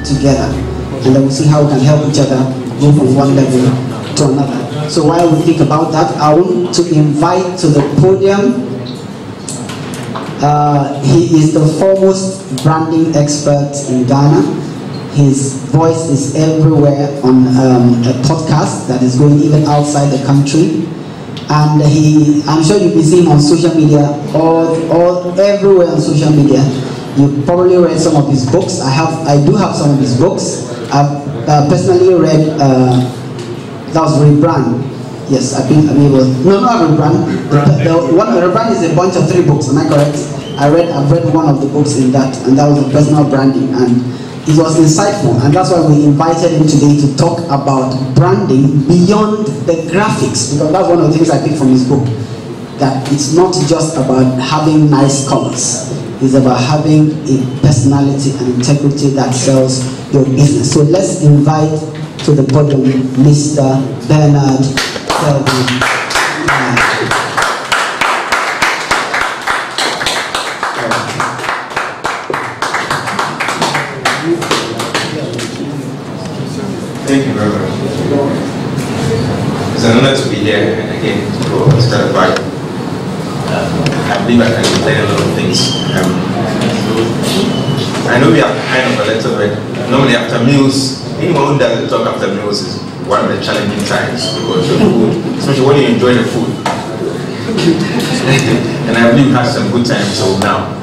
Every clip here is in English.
together, and then we'll see how we can help each other go from one level to another. So while we think about that, I want to invite to the podium, he is the foremost branding expert in Ghana. His voice is everywhere on a podcast that is going even outside the country. And I'm sure you've been seeing on social media, everywhere on social media. You probably read some of his books. I do have some of his books. I've personally read, that was Rebrand. Yes, I think it was, no, not Rebrand. Rebrand is a bunch of 3 books, am I correct? I've read one of the books in that, and that was the personal branding. And it was insightful, and that's why we invited him today to talk about branding beyond the graphics, because that's one of the things I picked from his book, that it's not just about having nice colors, it's about having a personality and integrity that sells your business. So let's invite to the podium Mr. Bernard Kelvin. Thank you very much. It's an honor to be here and again to start a fight. I believe I can explain a lot of things. I know we have kind of a little bit. Normally after meals, anyone who doesn't talk after meals is one of the challenging times, because the food, especially when you enjoy the food. And I believe we had some good times till now.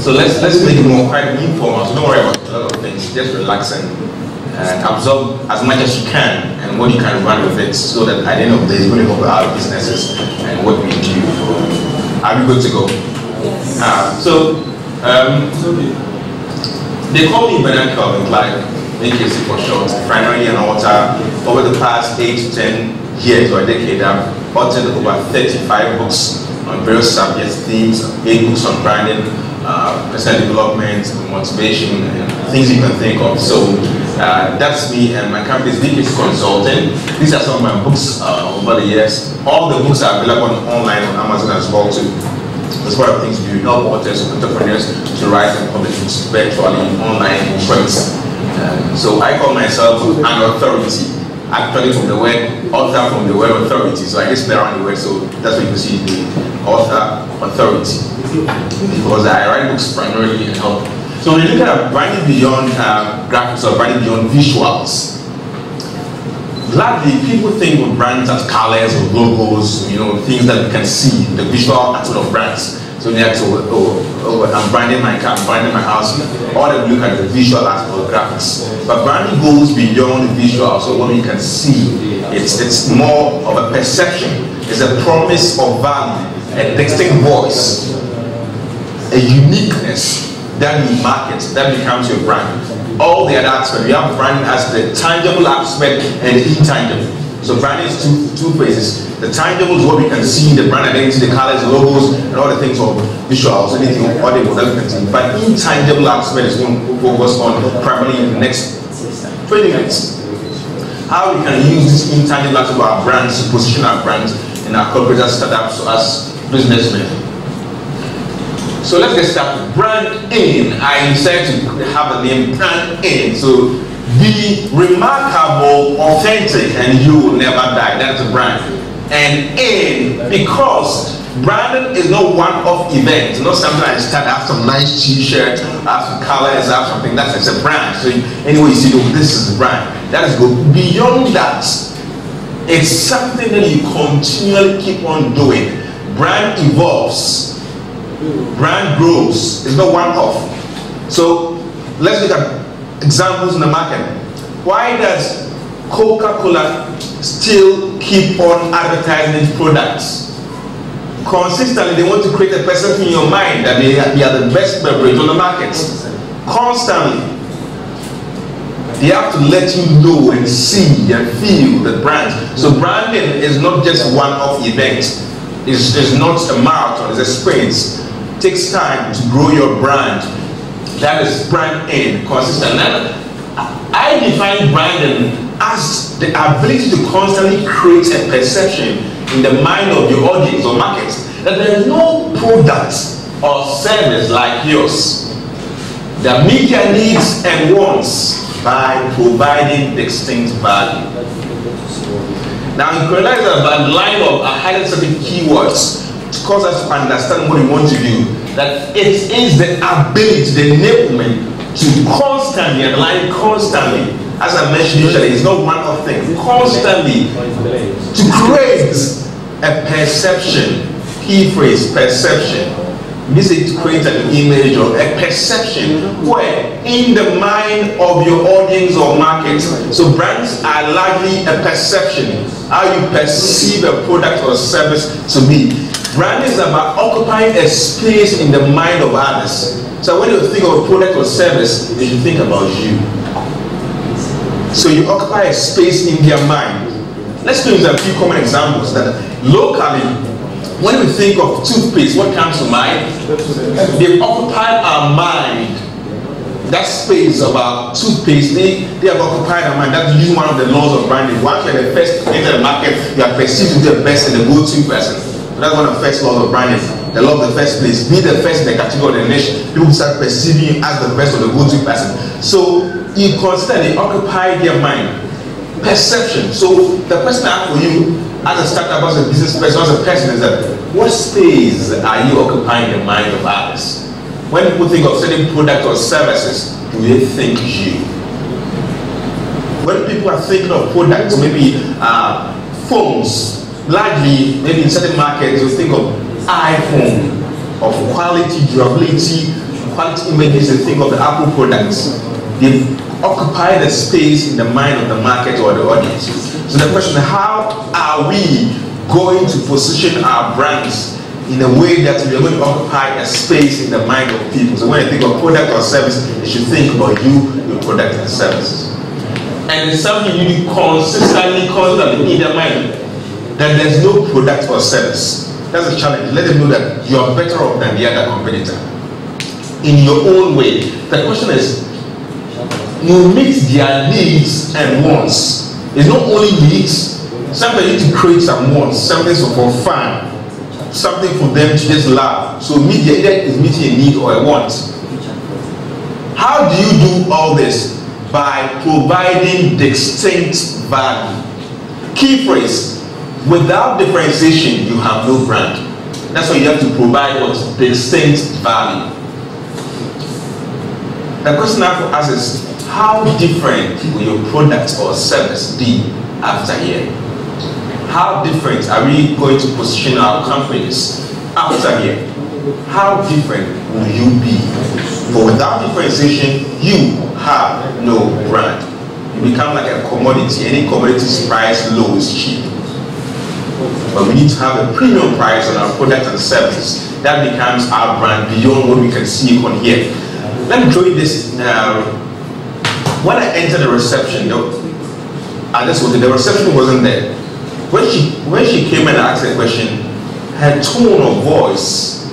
So let's make it more quite informal. So don't worry about a lot of things. Just relax and absorb as much as you can and what you can run with it, so that at the end of the day it's going to help our businesses and what we do. Are we good to go? Yes. They call me Bernard Kelvin Clive, BKC for short, primarily an author. Over the past 8 to 10 years or a decade, I've authored over 35 books on various subjects, themes, 8 books on branding, personal development, motivation, and things you can think of. So that's me, and my company is BKC Consulting. These are some of my books over the years. All the books are available online on Amazon as well too. That's one of the things we help authors and entrepreneurs to write and publish books virtually, online, in print. So I call myself an authority, actually from the word author, from the word authority. So I just play around the word, so that's what you see, the author authority. Because I write books primarily and help. So when you look at branding beyond graphics or branding beyond visuals, gladly people think of brands as colors or logos, things that we can see, the visual aspect of brands. So they have to, I'm branding my car, I'm branding my house. All they look at the visual aspect of graphics. But branding goes beyond the visual, so what you can see, it's more of a perception. It's a promise of value, a distinct voice, a uniqueness that you market, that becomes your brand. All the other aspects, we have branding as the tangible aspect and the intangible. So branding is two phases. The tangible is what we can see, the brand identity, the colors, the logos, and all the things of visuals, anything audible that we can see. But intangible aspect is going to focus on primarily in the next 20 minutes. How we can use this intangible aspect of our brands to position our brands in our corporate startups as businessmen. So let's get started. Brand in. I decided to have the name Brand in. So be remarkable, authentic, and you will never die. That's the brand. And in, because branding is not one-off event. It's not something I start, I have some nice t-shirt, I have some colors, I have something. It's a brand. So anyway, you see, oh, this is the brand. That is good. Beyond that, it's something that you continually keep on doing. Brand evolves. Brand grows. It's not one-off. So let's look at examples in the market. Why does Coca-Cola still keep on advertising its products? Consistently, they want to create a perception in your mind that they are the best beverage on the market. Constantly, they have to let you know and see and feel the brand. So branding is not just one-off event. It's not a marathon, it's a sprint. It takes time to grow your brand. That is brand in, consistent. I define branding as the ability to constantly create a perception in the mind of your audience or market that there is no product or service like yours. that meet their needs and wants by providing distinct value. Now, in colonize about line of a highly specific keywords to cause us to understand what we want to do. That it is the ability, the enablement to constantly, underline constantly, as I mentioned initially, it's not one-off thing, constantly to create a perception, key phrase, perception. This is to create an image or a perception where in the mind of your audience or market. So brands are largely a perception, how you perceive a product or service to be. Brand is about occupying a space in the mind of others. So when you think of a product or service, you should think about you. So you occupy a space in their mind. Let's use a few common examples that locally, when we think of toothpaste, what comes to mind? They've occupied our mind. That space about toothpaste, they have occupied our mind. That's usually one of the laws of branding. Once you're the first to enter the market, you are perceived to be the best and the go-to person. So that's one of the first laws of branding. The law of the first place. Be the first in the category or the niche. People start perceiving you as the best or the go-to person. So you consider they occupy their mind. Perception. So the question I have for you as a startup, as a business person, as a person is that what space are you occupying in the mind of others? When people think of certain products or services, do they think you? When people are thinking of products, maybe phones, largely, maybe in certain markets, you think of iPhone, of quality, durability, quality images, they think of the Apple products. They occupy the space in the mind of the market or the audience. So the question is, how are we going to position our brands in a way that we are going to occupy a space in the mind of people? So when you think of product or service, you should think about you, your product and services. And it's something you need constantly in their mind, that there's no product or service. That's a challenge. Let them know that you are better off than the other competitor in your own way. The question is, you meet their needs and wants. It's not only needs. Sometimes you need to create some wants, something for fun, something for them to just love. So media either is meeting a need or a want. How do you do all this? By providing distinct value. Key phrase: without differentiation, you have no brand. That's why you have to provide what? Distinct value. The question now for us is, how different will your product or service be after here? How different are we going to position our companies after here? How different will you be? For without differentiation, you have no brand. You become like a commodity. Any commodity's price low is cheap. But we need to have a premium price on our products and services. That becomes our brand beyond what we can see on here. Let me show you this. When I entered the reception, the reception wasn't there. When she came and asked the question, her tone of voice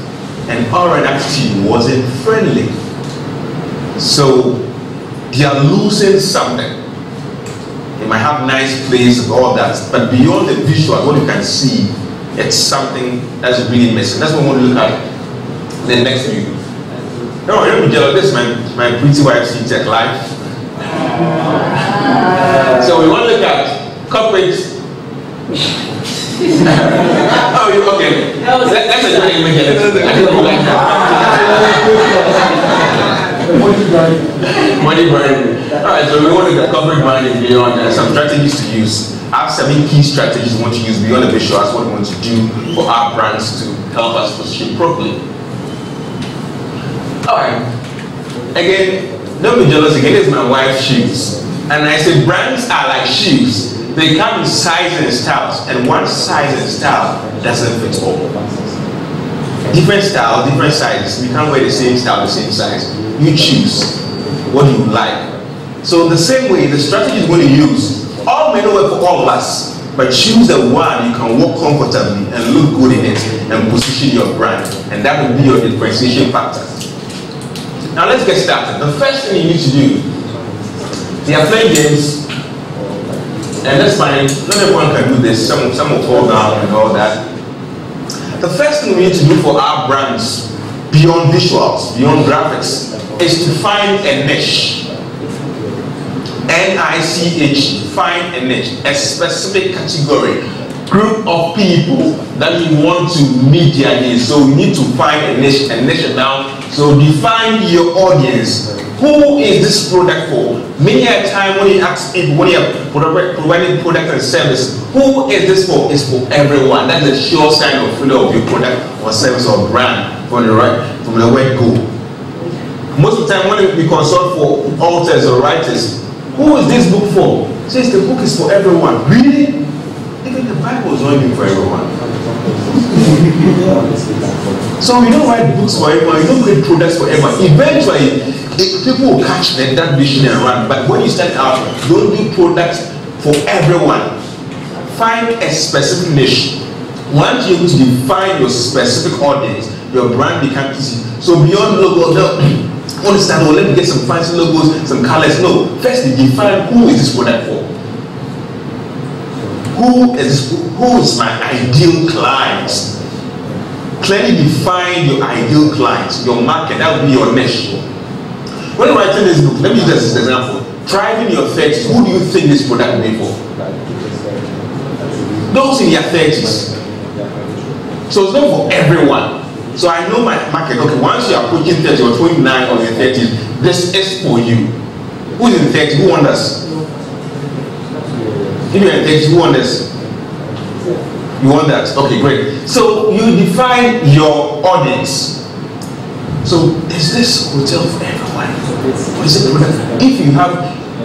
and aura and attitude wasn't friendly. So they are losing something. They might have nice place and all that, but beyond the visual, what you can see, it's something that's really missing. That's what we want to look at the next view. No, don't be jealous. This is my pretty wife, Tech Live. So we want to look at corporate. Oh, okay. That's a great image. I didn't like that. Money branding. Alright, so we want to look at corporate branding beyond some strategies to use. I have 7 key strategies we want to use beyond the visual. That's what we want to do for our brands to help us position properly. Alright. Again, don't be jealous. Again, this is my wife's shoes. And I say brands are like shoes. They come in sizes and styles. And one size and style doesn't fit all. Different styles, different sizes. We can't wear the same style, the same size. You choose what you like. So the same way, the strategy is going to use. All may not work for all of us. But choose the one you can walk comfortably and look good in it and position your brand. And that will be your differentiation factor. Now let's get started. The first thing you need to do, they are playing games, and that's fine. Not everyone can do this. Some will fall down and all that. The first thing we need to do for our brands, beyond visuals, beyond graphics, is to find a niche. N-I-C-H, find a niche, a specific category, group of people that you want to meet their needs. So you need to find a niche now. So define your audience. Who is this product for? Many a time when you ask people, when you're providing product and service, who is this for? It's for everyone. That's a sure sign of failure of your product or service or brand from the word go. Most of the time when we consult for authors or writers, who is this book for? It says the book is for everyone. Really? Even the Bible is not even for everyone. So we don't write books for everyone, you don't create products for everyone. Eventually, people will catch that vision and run. But when you start out, don't do products for everyone. Find a specific niche. Once you're able to define your specific audience, your brand becomes easy. So beyond logo, understand, let me get some fancy logos, some colors. No, first define who is this product for. Who is my ideal client? Clearly define your ideal client, your market. That would be your niche. When you're writing this book, let me use this as an example. Thriving in your 30s, who do you think this product will be for? Those in their 30s. So it's not for everyone. So I know my market. Okay, once you are approaching 30 or 29 or your 30s, this is for you. Who is in 30? Who wants? If you're in 30, who wants? You want that? Okay, great. So you define your audience. So is this hotel for everyone? Or is it for everyone? If you have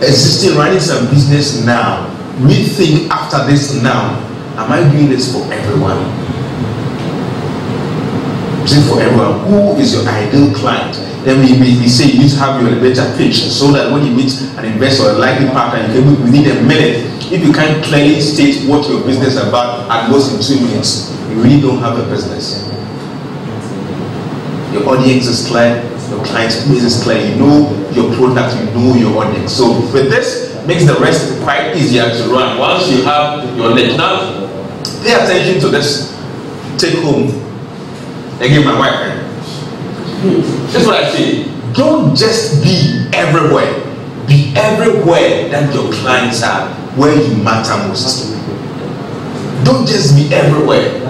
existing running some business now, rethink after this now. Am I doing this for everyone? Is it for everyone? Who is your ideal client? Then we say you need to have your elevator pitch so that when you meet an investor or a likely partner, you can within a minute. If you can't clearly state what your business is about at most in 2 minutes, you really don't have a business. Your audience is clear, your client's base is clear, you know your product, you know your audience. So with this, makes the rest quite easier to run. Once you have your niche. Now, pay attention to this. Take home. Again, my wife. This is what I say. Don't just be everywhere. Be everywhere that your clients are, where you matter most. Don't just be everywhere.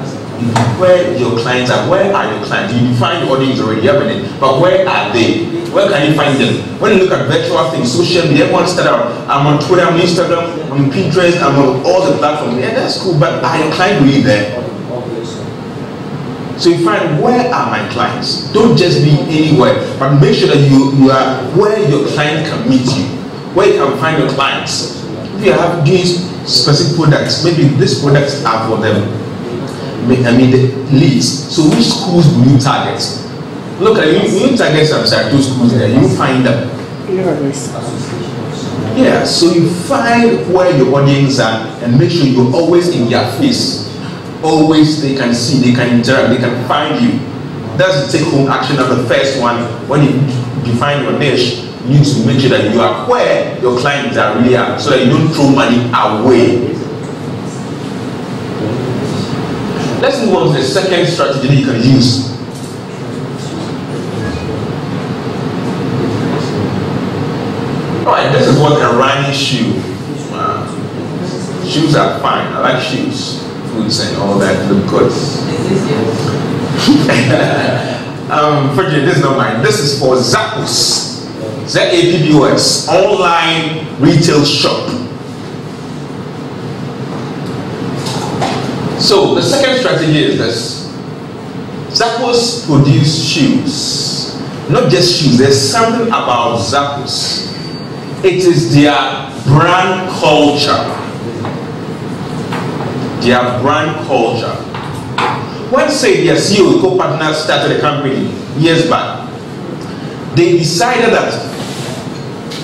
Where your clients are. Where are your clients? You define your audience already, haven't it? But where are they? Where can you find them? When you look at virtual things, social media, everyone start out. I'm on Twitter, I'm on Instagram, I'm on Pinterest, I'm on all the platforms. Yeah, that's cool, but are your clients really there? So you find, where are my clients? Don't just be anywhere, but make sure that you are where your client can meet you, where you can find your clients. If you have these specific products, maybe these products are for them. I mean the leads. So which schools will you target? Look at you target some two schools there, you find them. Yeah, so you find where your audience are and make sure you're always in their face. Always they can see, they can interact, they can find you. That's the take home action of the first one. When you define your niche, you need to make sure that you are where your clients are really at, so that you don't throw money away. Let's move on to the second strategy that you can use. Alright, this is what a running shoe. Shoes are fine. I like shoes. Foods and all that look good. Forget this is not mine. This is for Zappos. Z-A-P-P-O-S. Online retail shop. So the second strategy is this. Zappos produce shoes. Not just shoes, there's something about Zappos. It is their brand culture. Their brand culture. When say their CEO co-partner started a company years back, they decided that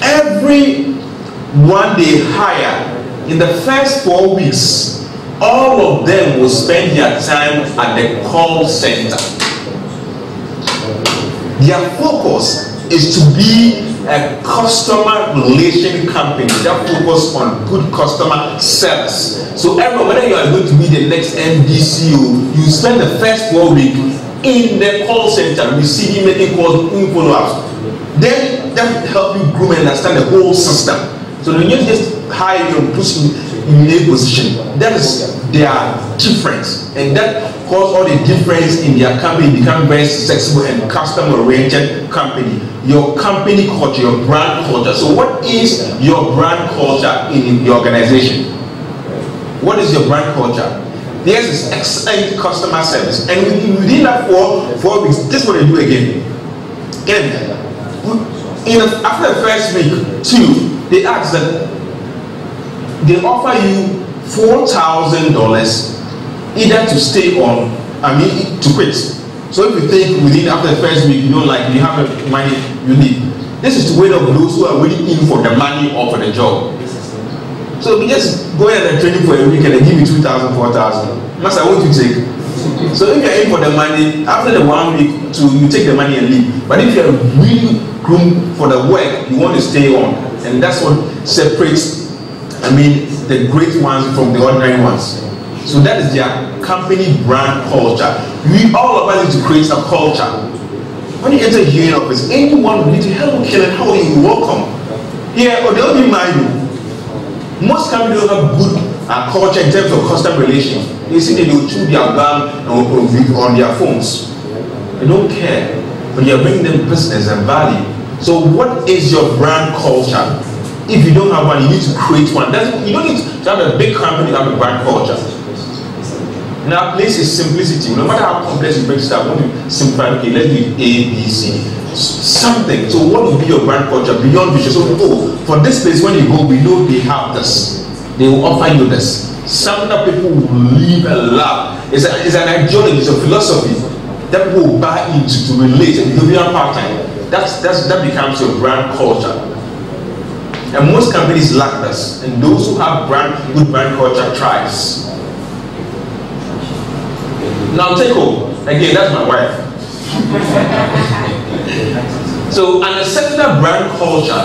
everyone they hire in the first 4 weeks, all of them will spend their time at the call center. Their focus is to be a customer relation company that focus on good customer service. So everyone, whether you are going to be the next MDCO, you spend the first 4 weeks in the call center, receiving, making calls, doing follow-ups. Then that will help you groom and understand the whole system. So when you just hire you and put you in a position, that is their difference, and that cause all the difference in their company become very successful and customer-oriented company. Your company culture, your brand culture. So what is your brand culture in your organization? What is your brand culture? Theirs is excellent customer service, and within that 4 weeks, this is what they do again. After the first week, 2, they ask that they offer you $4,000 either to stay on, to quit. So if you think after the first week you don't like, you have the money, you leave. This is to wait up those who are really in for the money or for the job. So we just go in and training for a week and they give you 2,000, 4,000. Master, what do you take? So if you're in for the money, after the 1 week, 2, you take the money and leave. But if you're really groomed for the work, you want to stay on. And that's what separates, the great ones from the ordinary ones. So that is their company brand culture. We all of us need to create a culture. When you enter here in office, anyone will need to help Kelvin, how are you welcome? Here, or they'll be mind. Most companies don't have good culture in terms of customer relations. You see, they will chew their gum on their phones. They don't care, but you're bringing them business and value. So what is your brand culture? If you don't have one, you need to create one. You don't need to have a big company to have a brand culture. Now, place is simplicity. No matter how complex you break stuff, I want to simplify. Okay, let's do A, B, C. Something. So what will be your brand culture beyond vision? So, for this place, when you go, we know they have this. They will offer you this. Something that people will live and love. It's an ideology, it's a philosophy that people will buy into to relate, and you'll be on part-time. That becomes your brand culture. And most companies lack this. And those who have good brand culture thrives. Now take home. Again, that's my wife. So an exceptional brand culture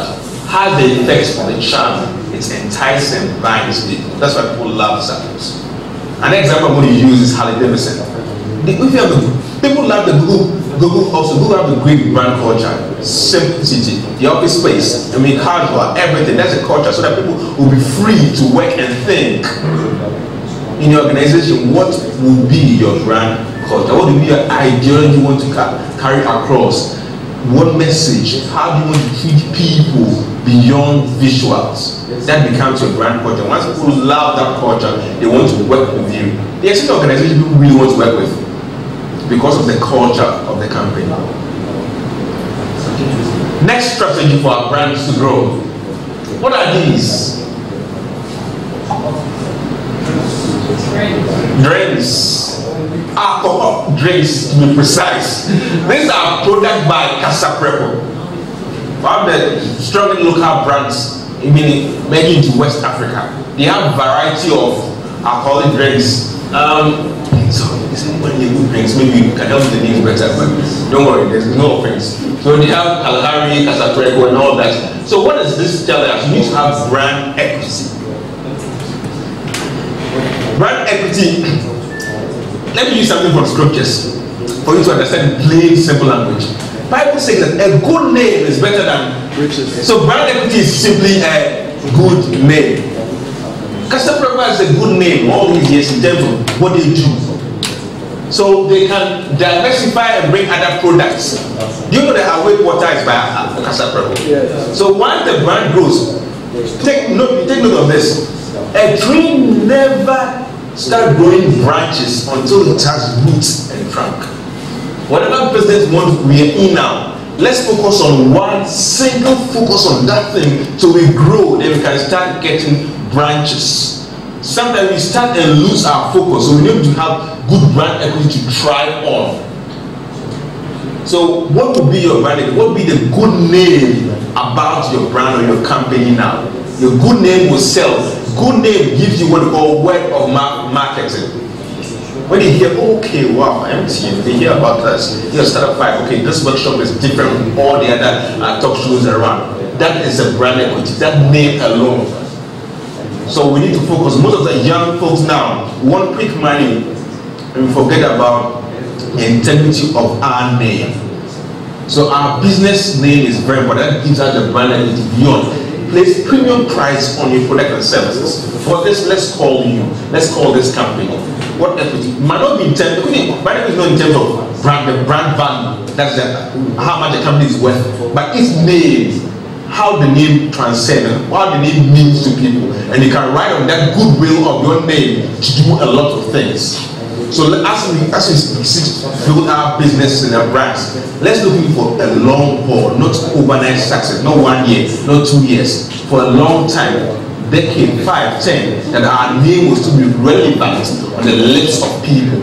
has the effects on the charm. It's enticing and binds people. That's why people love Strategist. An example I'm going to use is Harley Davidson. People love the Google also. Google have a great brand culture. Simplicity, the office space, casual, everything. That's a culture so that people will be free to work and think. In your organization, what will be your brand culture? What will be your ideology you want to carry across? What message? How do you want to treat people beyond visuals? That becomes your brand culture. Once people love that culture, they want to work with you. The external organization people really want to work with because of the culture of the company. Next strategy for our brands to grow. What are these? Drinks. Alcohol drinks, to be precise. These are products by Casa Prepo. One of the strong local brands, mainly into West Africa. They have a variety of alcoholic drinks. So is anybody good drinks? Maybe you can help with the names better, but don't worry, there's no offense. So they have Kalahari, Casa Prepo, and all that. So what does this tell us? You need to have brand equity. Brand equity. Let me use something from scriptures for you to understand in plain, simple language. Bible says that a good name is better than riches. So brand equity is simply a good name. Casa Prepo is a good name all these years in terms of what they do. So they can diversify and bring other products. Do you know that Awake Water is by Casa Prepo? Yes. So once the brand grows, take note of this. A tree never start growing branches until it has roots and trunk. Whatever business we are in now, let's focus on one single focus on that thing so we grow, then we can start getting branches. Sometimes we start and lose our focus, so we need to have good brand equity to thrive on. So what would be your brand equity? What would be the good name about your brand or your company now? Your good name will sell. Good name gives you what we call word of marketing. When they hear, okay, wow, MTN, they hear about us. You're Startup 5, okay, this workshop is different from all the other talk shows around. That is a brand equity, that name alone. So we need to focus. Most of the young folks now want quick money and we forget about the integrity of our name. So our business name is very important. That gives us the brand identity beyond. Place premium price on your product and services. For this, let's call this company. What equity? It might not be in terms of, brand equity is not in terms of the brand value. That's how much the company is worth. But its name, how the name transcends, what the name means to people. And you can write on that goodwill of your name to do a lot of things. So as we build our business and our brands, let's look for a long haul, not overnight success, not 1 year, not 2 years, for a long time, decade, 5, 10, that our name will still be relevant on the lips of people.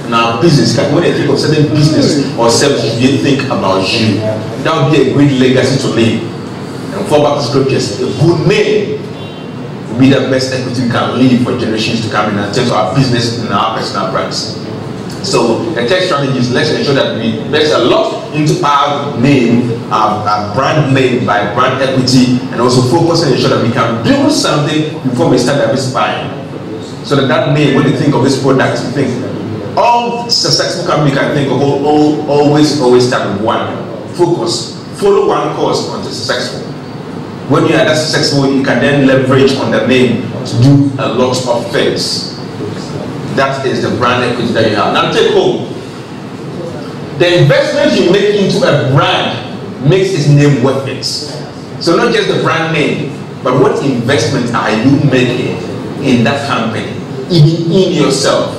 And our business, when they think of certain business or service, they think about you. That would be a great legacy to leave. And fall back to scriptures, a good name will be the best equity we can leave for generations to come in terms of our business and our personal brands. So the tech strategies, let's ensure that we invest a lot into our name, our brand name by brand equity, and also focus and ensure that we can build something before we start diversifying. So that name, when you think of this product, you think all successful companies can think of always start with one. Focus, follow one course until successful. When you are that successful, you can then leverage on the name to do a lot of things. That is the brand equity that you have. Now take home. The investment you make into a brand makes its name worth it. So not just the brand name, but what investment are you making in that company, even in yourself?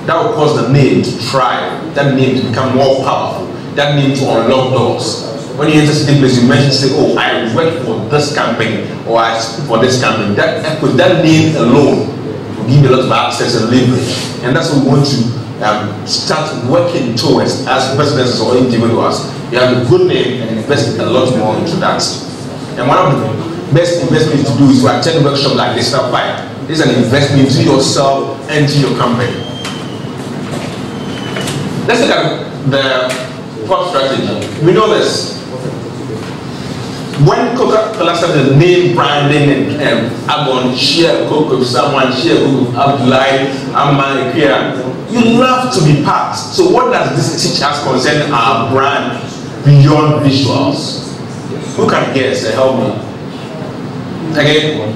That will cause the name to thrive, that name to become more powerful, that name to unlock doors. When you enter certain place, you mention, say, oh, I work for this company, or I speak for this company. That equity, that name alone will give you a lot of access and leverage. And that's what we want to start working towards as businesses or individuals. You have a good name and invest a lot more into that. And one of the best investments to do is to attend a workshop like this. This is an investment into yourself and to your company. Let's look at the fourth strategy. We know this. When Coca-Cola started the name branding and I'm going to share Coke with someone, share Coke with Abdullah, Amman, you love to be part. So what does this teach us concerning our brand beyond visuals? Who can guess and help me? Again,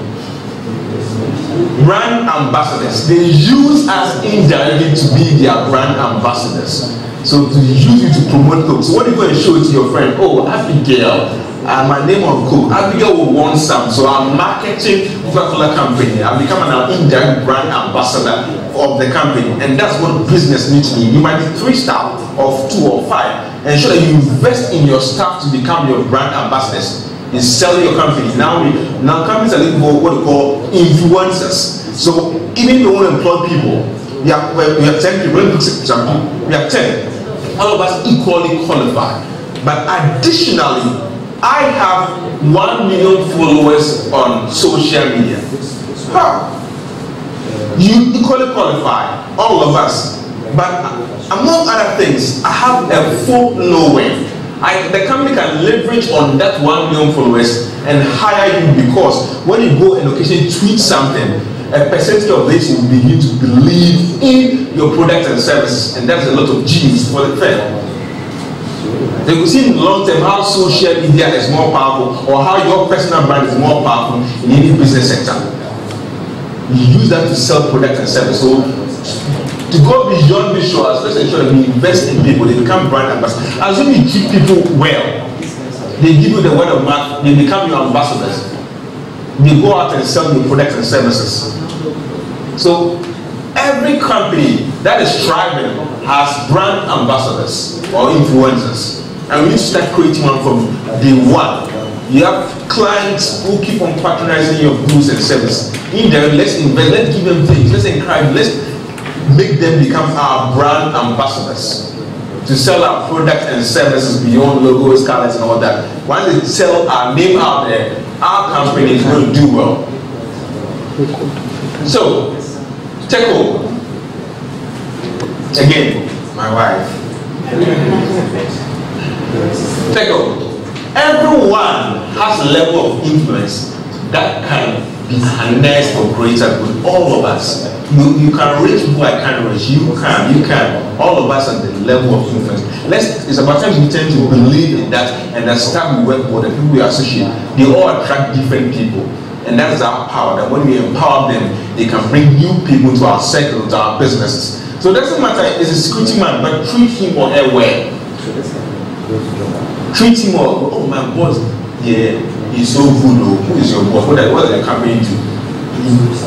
brand ambassadors. They use us indirectly to be their brand ambassadors. So to use you to promote Coke. So what are you going to show it to your friend? Oh, Abigail. My name on Coke. Abigail will want some. So I'm marketing Coca-Cola company. I've become an indirect brand ambassador of the company. And that's what business needs to do. You might be 3 staff or 2 or 5. Ensure that you invest in your staff to become your brand ambassadors. You sell your company. Now companies are looking for what we call influencers. So even if you want to employ people, we have 10 people. We have 10. All of us equally qualified. But additionally, I have 1 million followers on social media. You equally qualify, all of us. But among other things, I have a full knowing. The company can leverage on that 1 million followers and hire you, because when you go and occasionally tweet something, a percentage of this will begin to believe in your products and services, and that's a lot of G's for the firm. They will see in the long term how social media is more powerful, or how your personal brand is more powerful in any business sector. You use that to sell products and services. So to go beyond visuals, let's ensure that we invest in people. They become brand ambassadors. Assuming you treat people well, they give you the word of mouth, they become your ambassadors. They go out and sell your products and services. So every company that is thriving has brand ambassadors or influencers. And we need to start creating one from day one. You have clients who keep on patronizing your goods and services. In there, let's invest, let's give them things, let's encourage, let's make them become our brand ambassadors to sell our products and services beyond logos, colors, and all that. Once they sell our name out there, our company is going to do well. So, take home. Again, my wife. Take home. Everyone has a level of influence that can be harnessed for greater good. All of us. You can reach who I can't reach. You can. All of us at the level of influence. It's about time we tend to believe in that, and that staff we work for, the people we associate, they all attract different people. And that's our power, that when we empower them, they can bring new people to our circle, to our businesses. So it doesn't matter, it's a security man, but treat him or her well. Treat him or, oh my boss, yeah, he's so good. Oh, who is your boss? What does the company do?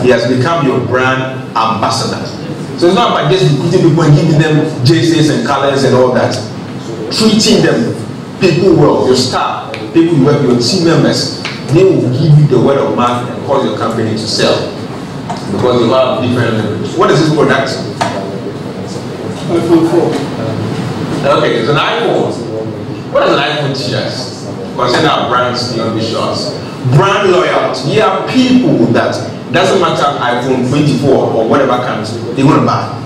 He has become your brand ambassador. So it's not about just recruiting people and giving them jerseys and colors and all that. Treating them, people well, your staff, people you work with, your team members, they will give you the word of mouth and cause your company to sell. Because you have different levels. What is this product? iPhone 4. Okay, it's an iPhone. What does an iPhone teach us? Concerning our brands beyond the shots. Brand loyalty. You have people that doesn't matter iPhone 24 or whatever comes, they want to buy.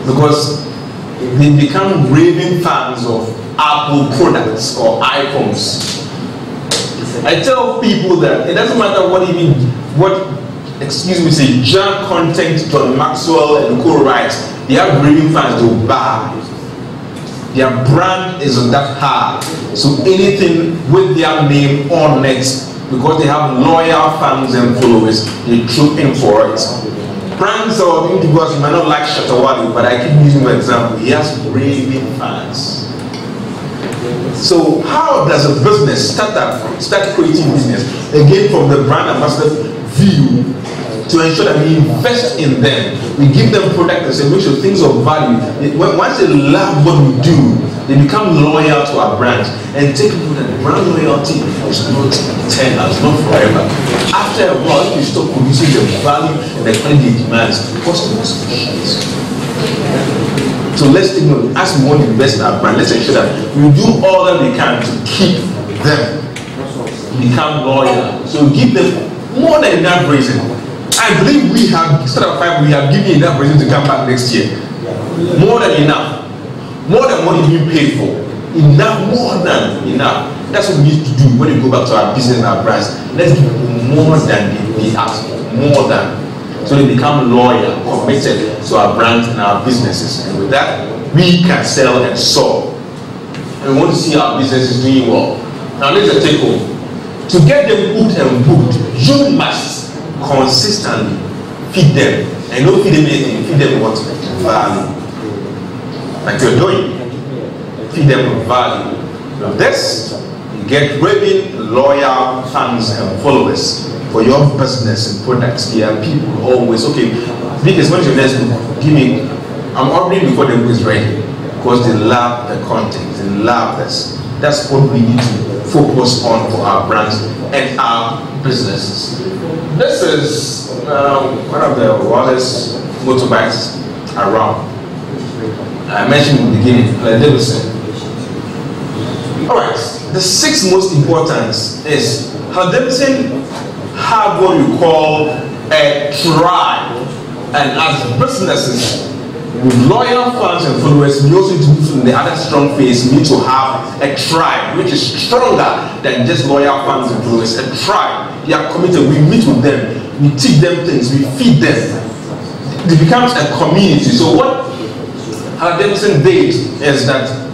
Because they become raving fans of Apple products or iPhones. I tell people that it doesn't matter say junk content John Maxwell and co writes, they have raving fans to buy. Their brand is on that high. So anything with their name on it, because they have loyal fans and followers, they troop in for it. Brands or individuals, you might not like Shatawali, but I keep using my example. He has raving fans. So how does a business start creating business? Again, from the brand ambassador view, to ensure that we invest in them. We give them products and make sure things of value. Once they love what we do, they become loyal to our brand. And take people that brand loyalty is not eternal, it's not forever. After a while, if you stop producing the value and the quality it demands, customers will shut. So let's take note, as we want to invest in our brand, let's ensure that we do all that we can to keep them, become loyal. So give them more than enough reason. I believe we have, instead of 5, we have given enough reason to come back next year. More than enough. More than what you've been paid for. Enough, more than enough. That's what we need to do when we go back to our business and our brands. Let's give them more than they ask for. More than. So they become loyal, committed to our brands and our businesses. And with that, we can sell and soar. And we want to see our businesses doing well. Now let's take home. To get them hooked and booked, you must consistently feed them. And don't feed them anything, feed them what? Value. Like you're doing. Feed them with value. Now this, you get raving, loyal fans and followers for your business and products. There are people always, okay, because when is your next book? Give me, I'm ordering before the book is ready. Because they love the content, they love this. That's what we need to focus on for our brands and our businesses. This is one of the wildest motorbikes around. I mentioned in the beginning, Davidson. Alright, the 6th most important is Davidson have what we call a tribe. And as businesses, with loyal fans and followers, we also need to move from the other strong phase. We need to have a tribe which is stronger than just loyal fans and followers. A tribe. They are committed. We meet with them. We teach them things. We feed them. It becomes a community. So what Davidson did is that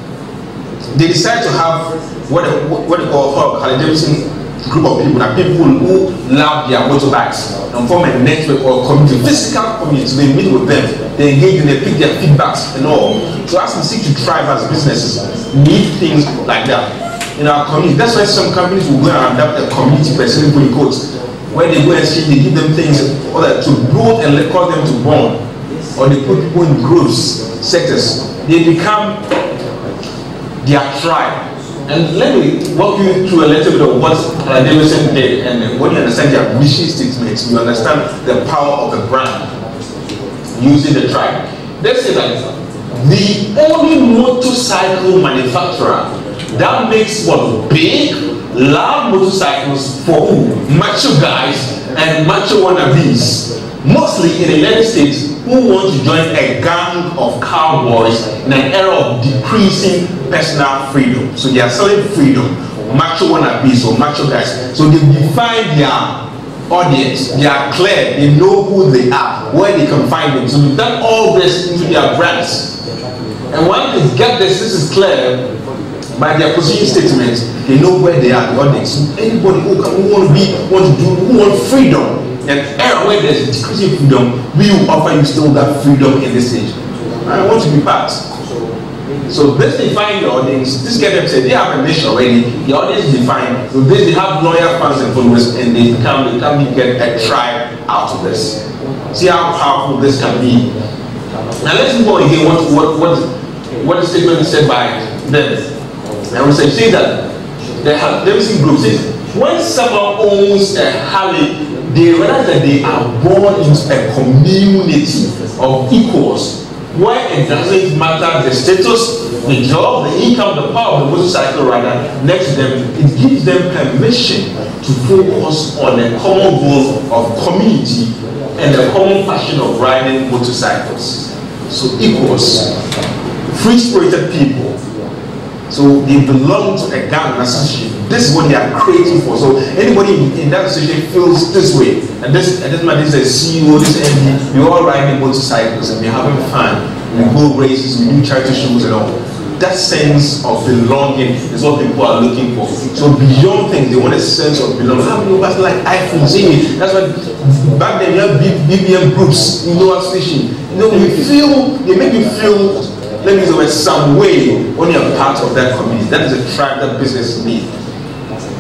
they decided to have what they call Davidson group of people, that people who love their motorbikes and form a network or community, physical community. So they meet with them, they engage and they pick their feedbacks and all. So as we seek to thrive as businesses, we need things like that in our community. That's why some companies will go and adapt a community person in quotes, where they go and see, they give them things to build and cause them to bond, or they put people in groups, sectors. They become their tribe. And let me walk you through a little bit of what Davidson did. And when you understand their mission statements, you understand the power of the brand using the tribe. Let's say that the only motorcycle manufacturer that makes what big, loud motorcycles for who? Macho guys and macho wannabes. Mostly in the United States, who want to join a gang of cowboys in an era of decreasing personal freedom. So they are selling freedom. macho wannabes or macho guys. So they define their audience. They are clear. They know who they are, where they can find them. So we've done all this into their brands. And once they get this is clear by their position statements, they know where they are, the audience. So anybody who want freedom, and era where there's decreasing freedom, we will offer you still that freedom in this age. I want to be part. So this define the audience. This get them said they have a niche already. The audience is defined. So this they have loyal fans and followers, and they can get a tribe out of this. See how powerful this can be. Now let's move on again. What the statement said by them. I will say that they have dancing groups. When someone owns a Harley, they realize that they are born into a community of equals, where it doesn't matter the status, the job, the income, the power of the motorcycle rider next to them. It gives them permission to focus on a common goal of community and a common passion of riding motorcycles. So equals, free-spirited people. So they belong to a gang, an association. This is what they are creating for. So anybody in that association feels this way. And this man, this is a CEO, this is MD. We all riding motorcycles and we're having fun. We go races, we do charity shows and all. That sense of belonging is what people are looking for. So beyond things, they want a sense of belonging. How many of us like iPhone? See, that's why back then you have BBM groups in your station. You know, they make you feel. Let me know some way when you're part of that community. That is a tribe that business needs.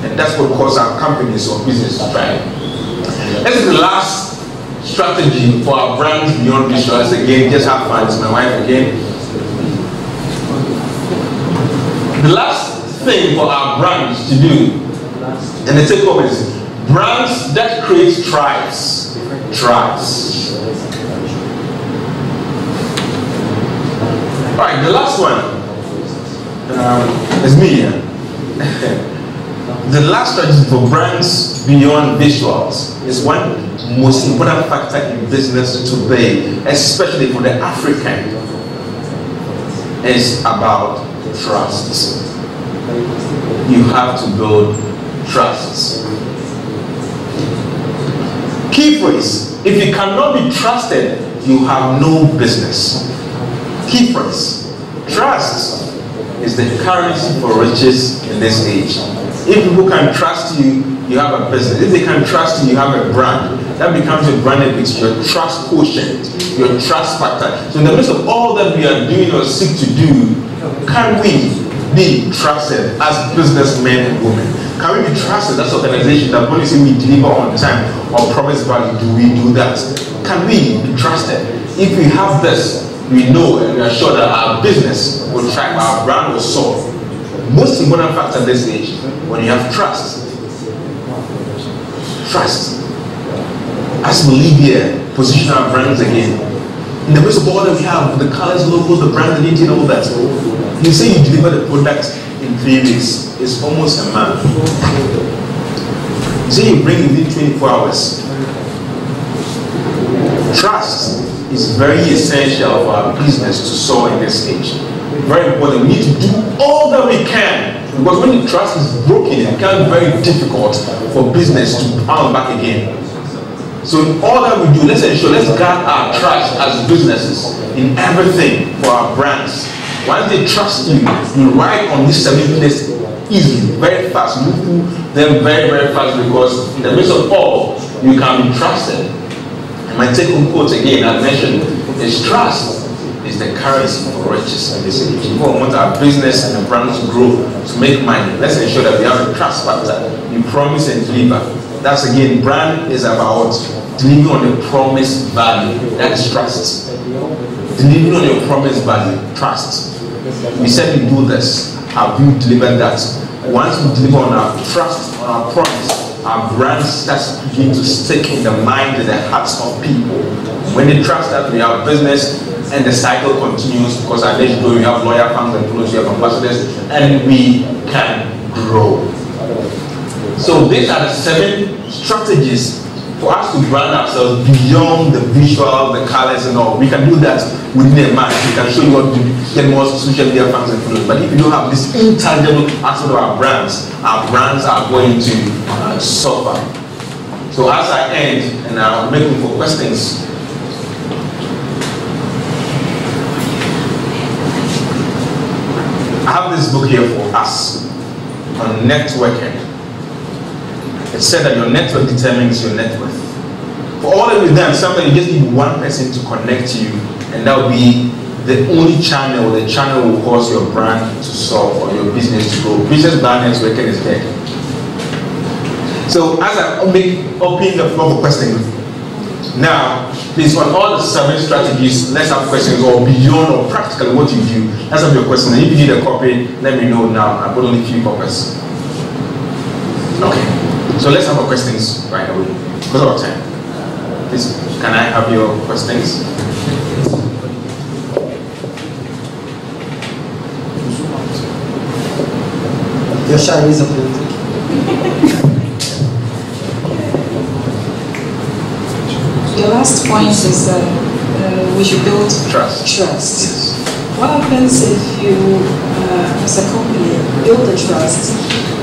And that's what causes our companies or business to thrive. This is the last strategy for our brands beyond visuals. Again, just have fun. It's my wife again. The last thing for our brands to do, and the take home is brands that create tribes. Tribes. Alright, the last one is me. The last strategy for brands beyond visuals is one most important factor in business today, especially for the African, is about trust. You have to build trust. Key phrase: if you cannot be trusted, you have no business. Key phrase: trust is the currency for riches in this age. If people can trust you, you have a business. If they can trust you, you have a brand. That becomes your brand equity, your trust quotient, your trust factor. So in the midst of all that we are doing or seek to do, can we be trusted as businessmen and women? Can we be trusted as an organization that when you say we deliver on time or promise value, do we do that? Can we be trusted? If we have this, we know and we are sure that our business will thrive, our brand will soar. Most important factor in this age, when you have trust. Trust. As we leave here, position our brands again. In the midst of all that we have, the colors, logos, the brand identity, and all that, you say you deliver the product in 3 weeks, it's almost a month. You say you bring it within 24 hours. Trust is very essential for our business to soar in this age. Very important. We need to do all that we can, because when the trust is broken, it becomes very difficult for business to bounce back again. So in all that we do, let's ensure, let's guard our trust as businesses in everything for our brands. Once they trust you, you ride on this 7 minutes easily, very fast. You move them very, very fast, because in the midst of all, you can be trusted. And my take-home quote again, I mentioned, is trust is the currency for riches in this age. If we want our business and the brand to grow, to make money, let's ensure that we have a trust factor. You promise and deliver. That's again, brand is about delivering on the promised value. That's trust. Delivering on your promised value, trust. We said we do this. Have you delivered that? Once we deliver on our trust, on our promise, our brand starts to begin to stick in the mind and the hearts of people. When they trust that we have business, and the cycle continues, because at least we have loyal fans and followers, we have ambassadors, and we can grow. So these are the 7 strategies for us to brand ourselves beyond the visual, the colors and all, we can do that within a month. We can show you what to do, get more social media fans and followers. But if you don't have this intangible aspect of our brands are going to suffer. So as I end, and I'll make room for questions. I have this book here for us on networking. It said that your network determines your net worth. For all of you done, sometimes you just need one person to connect you, and that will be the only channel. The channel will cause your brand to solve or your business to grow. Business brand networking is dead. So as I open the floor for questions, now please, on all the 7 strategies, let's have questions or beyond or practically what you do. Let's have your question. And if you need a copy, let me know now. I've got only a few copies. Okay. So let's have our questions right away. Because of our time. Please, can I have your questions? Your shy is up. Your last point is that we should build trust. Yes. What happens if you, as a company, build the trust,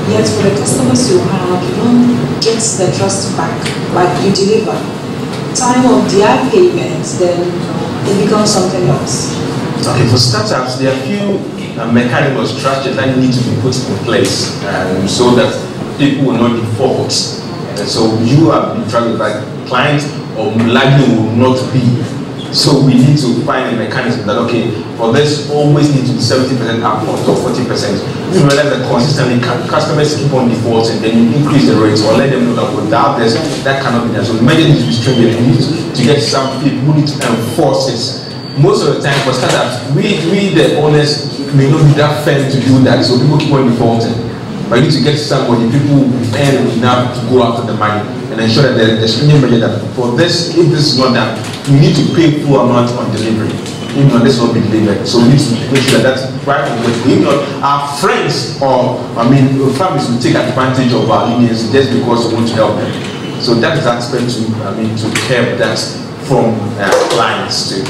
yet for the customers you have, you don't get the trust back, like you deliver? Time of their payment, then it becomes something else. Okay, for startups, there are a few mechanical structures that need to be put in place so that people will not default. And so you have been trying to like clients or likely will not be. So we need to find a mechanism that, okay, for this always need to be 70% upfront or 40%. You realize that consistently customers keep on defaulting, then you increase the rates or let them know that without this, that cannot be done. So the measure needs to be stringent. You need to get some people who need to enforce it. Most of the time for startups, we the owners may not be that firm to do that, so people keep on defaulting. But you need to get somebody, people who earn enough to go after the money and ensure that there's a measure that for this, if this is not done, you need to pay full amount on delivery. Even though this will be delivered. So we need to make sure that that's right on the way. If not, our friends or families will take advantage of our leniency just because we want to help them. So that is aspect to curb that from clients too.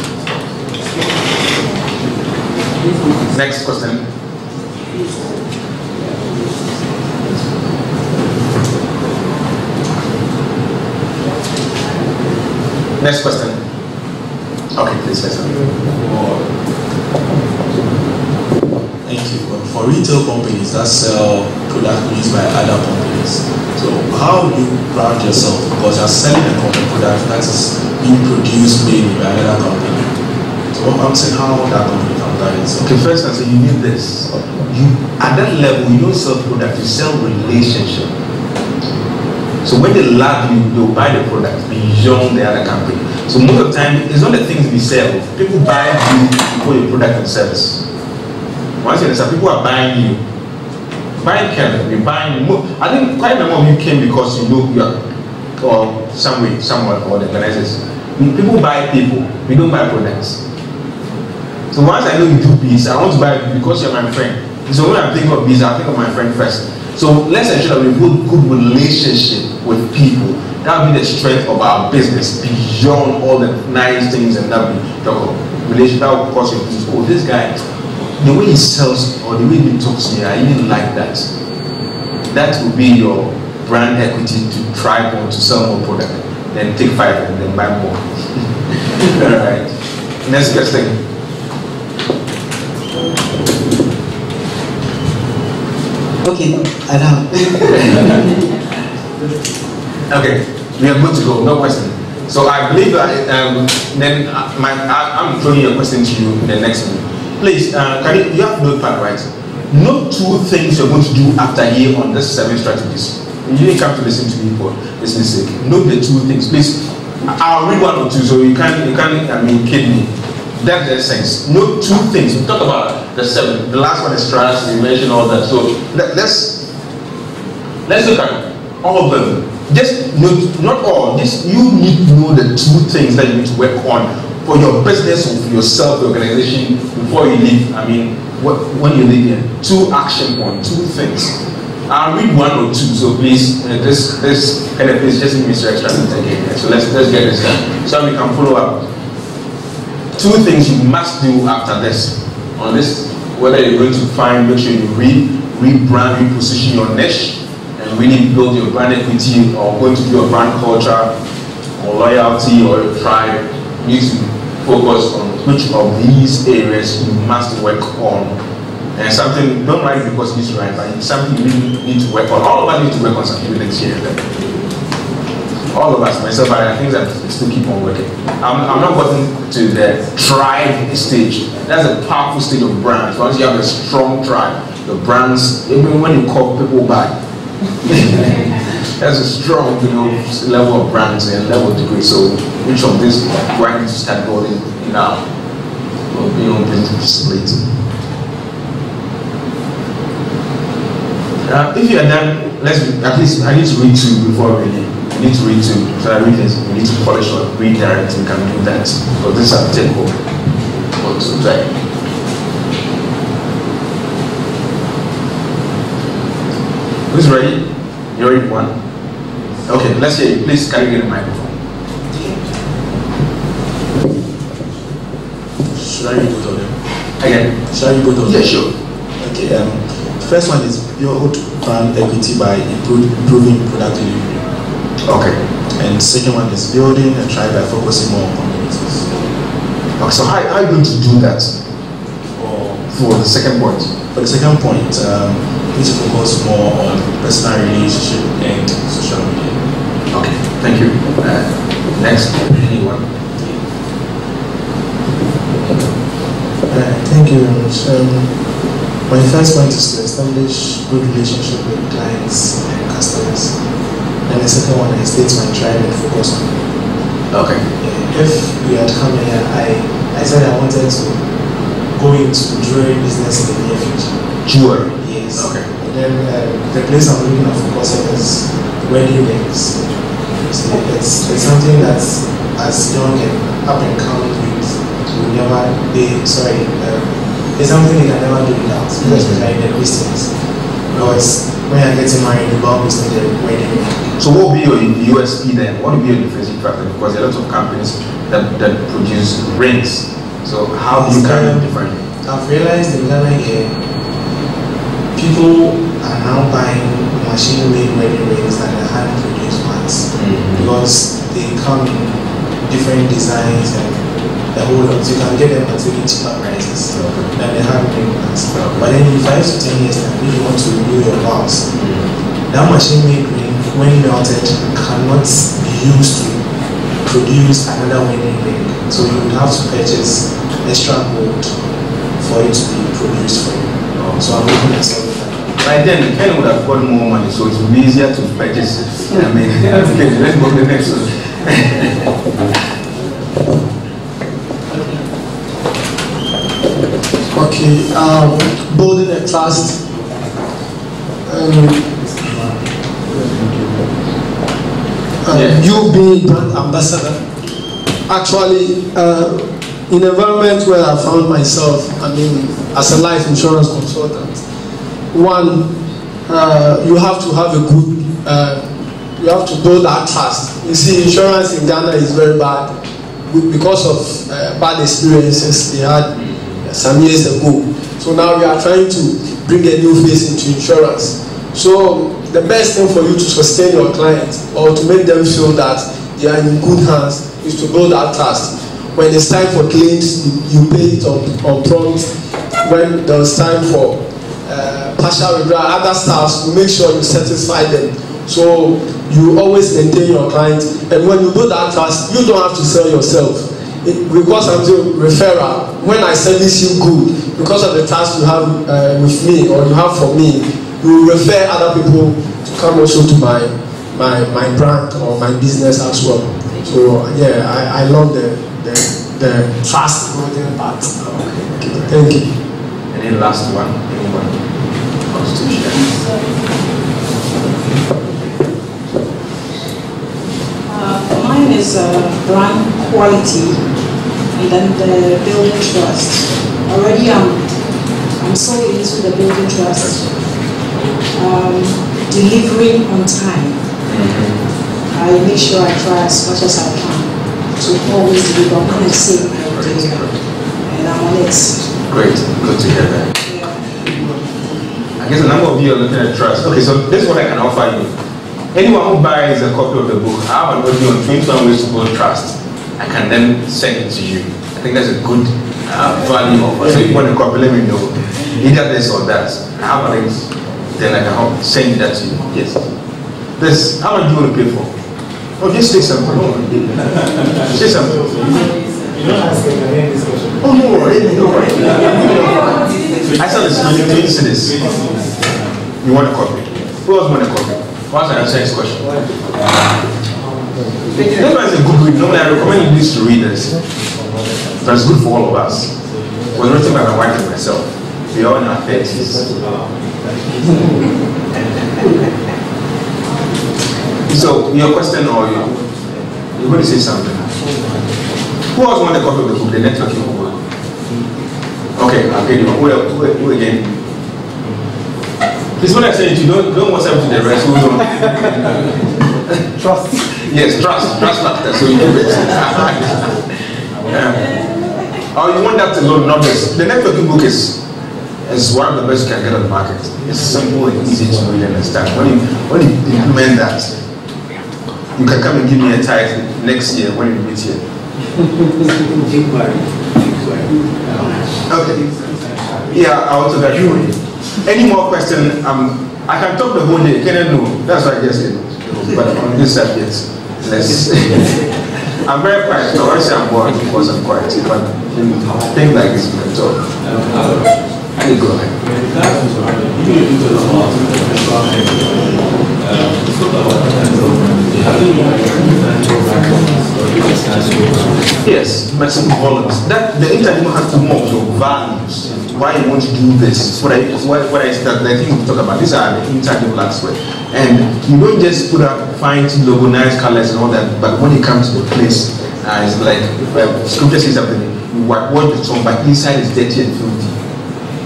Next question. Next question. Okay, please listen. Thank you. For retail companies that sell products produced by other companies, so how do you brand yourself? Because you're selling a product that is being produced mainly by another company. So I'm saying how that company can brand itself. Okay, first I say you need this. At that level, you don't sell product, you sell relationship. So when they love you, they'll buy the product beyond the other company. So most of the time, it's not the things we sell. People buy you for your product and service. Once you understand, people are buying you. Buying Kelvin, you're buying more. I think quite a number of you came because you know you are, or someone or the organizers. People buy people, we don't buy products. So once I know you do biz, I want to buy you because you're my friend. So when I think of biz, I think of my friend first. So let's ensure that we build good relationship with people. That will be the strength of our business beyond all the nice things and that we talk about. Relationship that will cause you to, oh, this guy, the way he sells or the way he talks to me, I even like that. That will be your brand equity to try more to sell more product. Then take 5 and then buy more. Alright. Next question. Okay, I know. Okay, we are good to go. No question. So I believe I'm throwing a question to you in the next one. Please, can you have notepad, right? Note 2 things you're going to do after a year on this 7 strategies. You didn't come to listen to me for this mistake. Note the 2 things, please. I'll read 1 or 2, so you can't kid me. That's the essence. Note 2 things. We talk about the 7. The last one is trust. We mentioned all that. So let's look at all of them. Just note, not all. Just you need to know the 2 things that you need to work on for your business or for yourself, your organization before you leave. When you leave here, 2 action points, 2 things. I'll read one or two, so please, this kind of please just give me some extra minutes again. So let's get this done, so we can follow up. 2 things you must do after this. On this, whether you're going to make sure you rebrand, reposition your niche, and really build your brand equity, or going to do a brand culture, or loyalty, or your tribe, you need to focus on which of these areas you must work on. And something, don't write it because it's right, but it's something you really need to work on. All of us need to work on something next year. All of us, myself, I think that we still keep on working. I'm not gotten to the tribe stage. That's a powerful stage of brands. Once you have a strong tribe, the brands, even when you call people back, that's a strong, level of brands and level of degree. So which of this do I need to start building now? Business facility. If you are done, at least I need to read 2 before reading. I need to read 2. So I read this. We need to polish or redirect. We can do that. So this is a technical. Who's ready? You ready? 1. Okay, let's hear you. Please, can you get a microphone? Should I read both of them? Again? Should I read both of them? Yeah, sure. Okay. The first one is build brand equity by improving product delivery. Okay. And the second one is building a tribe by focusing more on communities. Okay, so how are you going to do that? For the second point? For the second point, we need to focus more on personal relationship and social media. Okay, thank you. Next, anyone? Thank you very much. My first point is to establish good relationship with clients and customers. And the second one is state my tribe and focus on it. Okay. If you had come here, I said I wanted to go into jewelry business in the near future. Jewelry? Yes. Okay. And then the place I'm looking at focusing is wedding rings. So it's something that's as young and up and coming youth will never it's something they can never do without, especially the Christians. Because when you're getting married, the Bible is not the wedding ring. So what will be your USP then? What will be your differentiating factor? Because there are lots of companies that produce rings. So how do you kind of different? I've realized in Ghana here, people are now buying machine-made wedding rings than the hand-produced ones, because they come in different designs and the whole lot. You can get them at really cheaper prices than the hand-made ones. But then in 5 to 10 years time, if you want to renew your vows, that machine-made ring, when melted, cannot be used to produce another wedding ring. So you would have to purchase extra gold for it to be produced for you. So I'm looking at something like that. By then, Ken would have got more money, so it would be easier to purchase it. I mean, okay, let's go to the next one. Okay, building a trust. You being brand ambassador. Actually, in an environment where I found myself, as a life insurance consultant, one, you have to have a good, you have to build that trust. You see, insurance in Ghana is very bad because of bad experiences they had some years ago. So now we are trying to bring a new face into insurance. So the best thing for you to sustain your clients or to make them feel that they are in good hands is to build that trust. When it's time for claims, you pay it on prompt. When there's time for partial withdrawal, other staffs, you make sure you satisfy them. So you always maintain your client, and when you build that trust, you don't have to sell yourself. Because I'm doing referral, when I service you good, because of the trust you have with me or you have for me, you will refer other people to come also to my brand or my business as well. So yeah, I love the trust building part. Okay, thank you. And then last one, anyone wants to share? Mine is brand quality and then the building trust. Already I'm so into the building trust. delivering on time. I make sure I try as much as I can to always deliver when I say I will deliver. And I'm on it. Great, good to hear that. Yeah. I guess a number of you are looking at trust. Okay, so this is what I can offer you. Anyone who buys a copy of the book, I have an audio on 21 ways to build trust. I can then send it to you. I think that's a good value offer. So if you want a copy, let me know. Either this or that. I have a link, then I can send that to you. Yes. This, how much do you want to pay for? Oh, just say something. Say something. You don't ask him this question. Oh, no worry. I saw this. You need to see this. You want a copy? Who else want a copy? What's the answer to this question? This one is a good read. Normally, I recommend you this to readers. But it's good for all of us. It was written by my wife and myself. We are in our 30s. So, your question or you're going to say something? Who else want a copy of the book? The networking book. Okay, I'll get you. Who again? This is what I said. You don't WhatsApp to the rest. Who don't? Trust. Yes, trust factor. So you do it. Or you want that to go, not this. The networking book is one of the best you can get on the market. It's simple and easy to really understand. When you implement that, you can come and give me a title next year when you meet here. Okay. Yeah, I want to get you. Any more question? I can talk the whole day. Can I know? That's what I just said. But on this subject, let's. I'm very quiet. So I say I'm bored because I'm quiet. But things like this, we can talk. I go ahead. Yes, maximum volumes. That the interview has to move your values. Why you want to do this? What I start. I think we talk about. These are the interview aspect. And you don't just put up fine logo, nice colors and all that. But when it comes to the place, it's like scripture says something. You watch the song, but inside is dirty and filthy.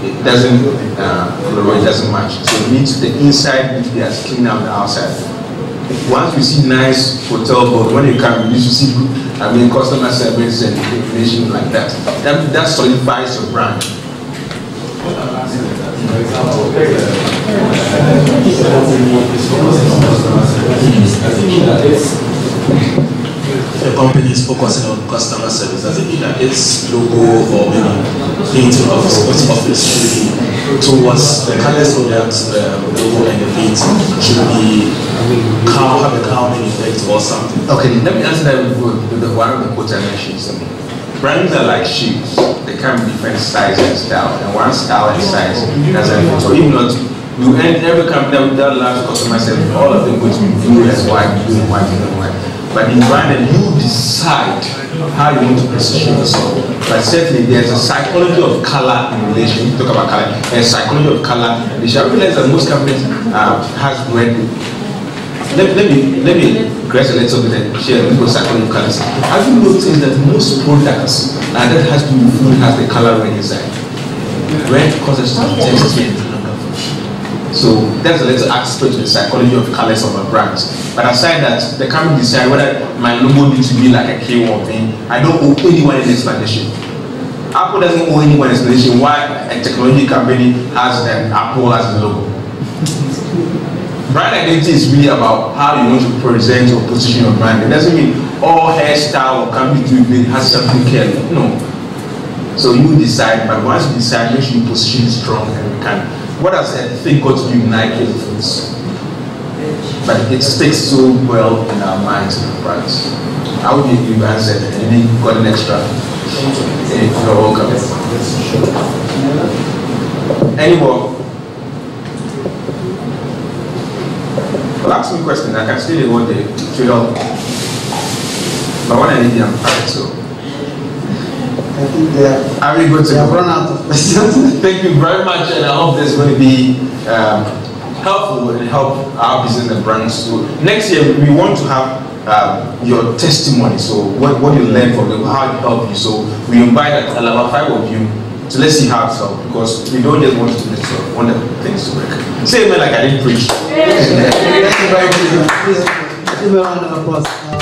It doesn't it doesn't match. So it needs the inside needs to be as clean as the outside. Once you see nice hotel board, when you come, you need to see good, customer service and information like that. That solidifies your brand. The company is focusing on customer service. Does it mean that its logo or maybe painting of its office should be towards the colors of that logo and the paint should be have a calming effect or something? Okay, let me answer that with the one of the quotes I mentioned. Brands are like shoes. They come in different sizes and style, and one style and size doesn't fit. So even not you end every company that large customer service, all of them go to be blue and white, blue and white, blue and white. But in branding, you decide how you want to position yourself. But certainly there's a psychology of color in relation. You talk about color, and psychology of color. You shall realize that most companies has red. Let me grace a little bit and share a little psychology of colors. Have you noticed that most products that has to do with food has the color red inside? Red causes texture. So there's a little aspect to the psychology of colors of a brand. But aside that, the company decide whether my logo needs to be like a K1 thing. I don't owe anyone an explanation. Apple doesn't owe anyone an explanation why a technology company has an Apple as the logo. Brand identity is really about how you want to present or position your brand. It doesn't mean all hairstyle or company doing has something care. No. So you decide, but once you decide, make sure you position strong and you can. What has a thing got to do with Nike foods? But it sticks so well in our minds and our brands. I would give you answer and then got an extra. You're welcome. Any more? Well, ask me a question. I can still do one day to help. But when I need I'm private, so. I think they have run out of questions. Thank you very much, and I hope this is going to be helpful and help our business and brands. So next year we want to have your testimony. So what you learned from them, how it helped you. So we invite about 5 of you So let's see how it's up, because we don't just want to do this, so we want the things to work. Say amen like I didn't preach. Thank you very much. Please give me a round of applause.